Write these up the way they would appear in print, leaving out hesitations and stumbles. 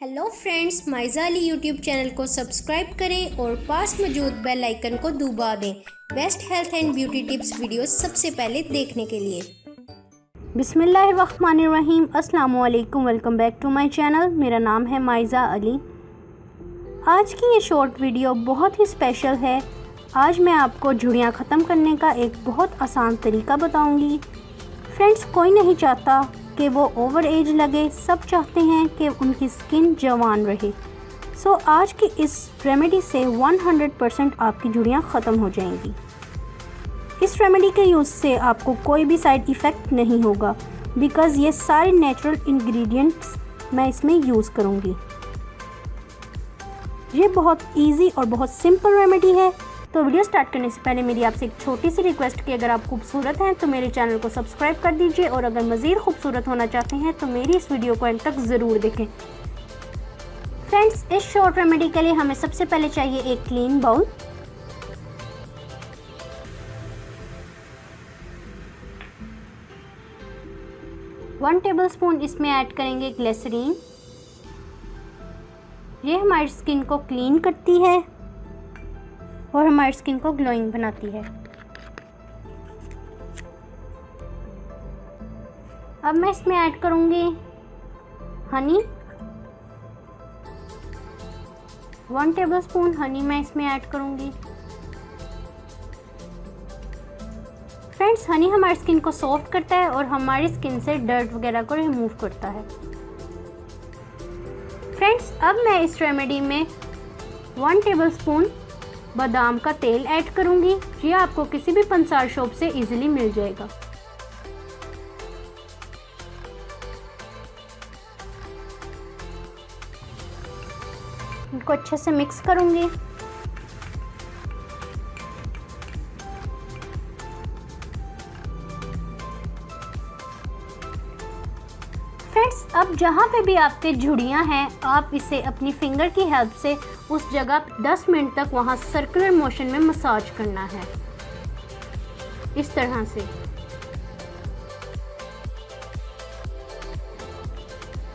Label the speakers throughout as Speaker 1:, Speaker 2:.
Speaker 1: Hello friends, Maiza Ali YouTube channel को subscribe करें और पास मौजूद बेल आइकन को दबा दें best health and beauty tips videos सबसे पहले देखने के लिए।
Speaker 2: बिस्मिल्लाहिर्रहमानिर्रहीम। अस्सलाम वालेकुम। Welcome back to my channel. मेरा नाम है माइज़ा अली। आज की ये शॉर्ट वीडियो बहुत ही स्पेशल है। आज मैं आपको झुर्रियाँ ख़त्म करने का एक बहुत आसान तरीका बताऊंगी। फ्रेंड्स, कोई नहीं चाहता कि वो ओवर एज लगे, सब चाहते हैं कि उनकी स्किन जवान रहे। सो आज की इस रेमेडी से 100% आपकी झुर्रियाँ ख़त्म हो जाएंगी। इस रेमेडी के यूज़ से आपको कोई भी साइड इफ़ेक्ट नहीं होगा, बिकॉज़ ये सारे नेचुरल इंग्रेडिएंट्स मैं इसमें यूज़ करूँगी। ये बहुत इजी और बहुत सिंपल रेमेडी है। तो वीडियो स्टार्ट करने से पहले मेरी आपसे एक छोटी सी रिक्वेस्ट कि अगर आप खूबसूरत हैं तो मेरे चैनल को सब्सक्राइब कर दीजिए, और अगर मज़ीद खूबसूरत होना चाहते हैं तो मेरी इस वीडियो को एंड तक ज़रूर देखें। फ्रेंड्स, इस शॉर्ट रेमेडी के लिए हमें सबसे पहले चाहिए एक क्लीन बाउल। वन टेबलस्पून इसमें ऐड करेंगे ग्लिसरीन। ये हमारी स्किन को क्लीन करती है और हमारी स्किन को ग्लोइंग बनाती है। अब मैं इसमें ऐड करूँगी हनी। 1 टेबलस्पून हनी मैं इसमें ऐड करूँगी। फ्रेंड्स, हनी हमारी स्किन को सॉफ्ट करता है और हमारी स्किन से डर्ट वगैरह को रिमूव करता है। फ्रेंड्स, अब मैं इस रेमेडी में 1 टेबलस्पून बादाम का तेल ऐड करूंगी। ये आपको किसी भी पंसार शॉप से इजीली मिल जाएगा। इनको अच्छे से मिक्स करूंगी। फ्रेंड्स, अब जहाँ पे भी आपके झुर्रियाँ हैं, आप इसे अपनी फिंगर की हेल्प से उस जगह 10 मिनट तक वहाँ सर्कुलर मोशन में मसाज करना है, इस तरह से।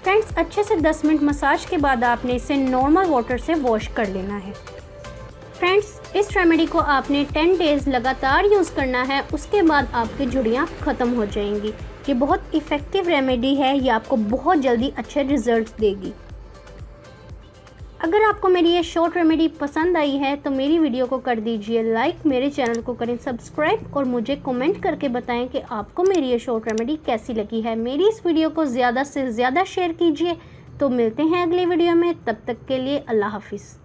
Speaker 2: फ्रेंड्स, अच्छे से 10 मिनट मसाज के बाद आपने इसे नॉर्मल वाटर से वॉश कर लेना है। फ्रेंड्स, इस रेमेडी को आपने 10 डेज़ लगातार यूज़ करना है, उसके बाद आपकी झुर्रियाँ ख़त्म हो जाएंगी। ये बहुत इफ़ेक्टिव रेमेडी है, ये आपको बहुत जल्दी अच्छे रिजल्ट्स देगी। अगर आपको मेरी ये शॉर्ट रेमेडी पसंद आई है तो मेरी वीडियो को कर दीजिए लाइक, मेरे चैनल को करें सब्सक्राइब, और मुझे कमेंट करके बताएं कि आपको मेरी ये शॉर्ट रेमेडी कैसी लगी है। मेरी इस वीडियो को ज़्यादा से ज़्यादा शेयर कीजिए। तो मिलते हैं अगली वीडियो में, तब तक के लिए अल्लाह हाफिज़।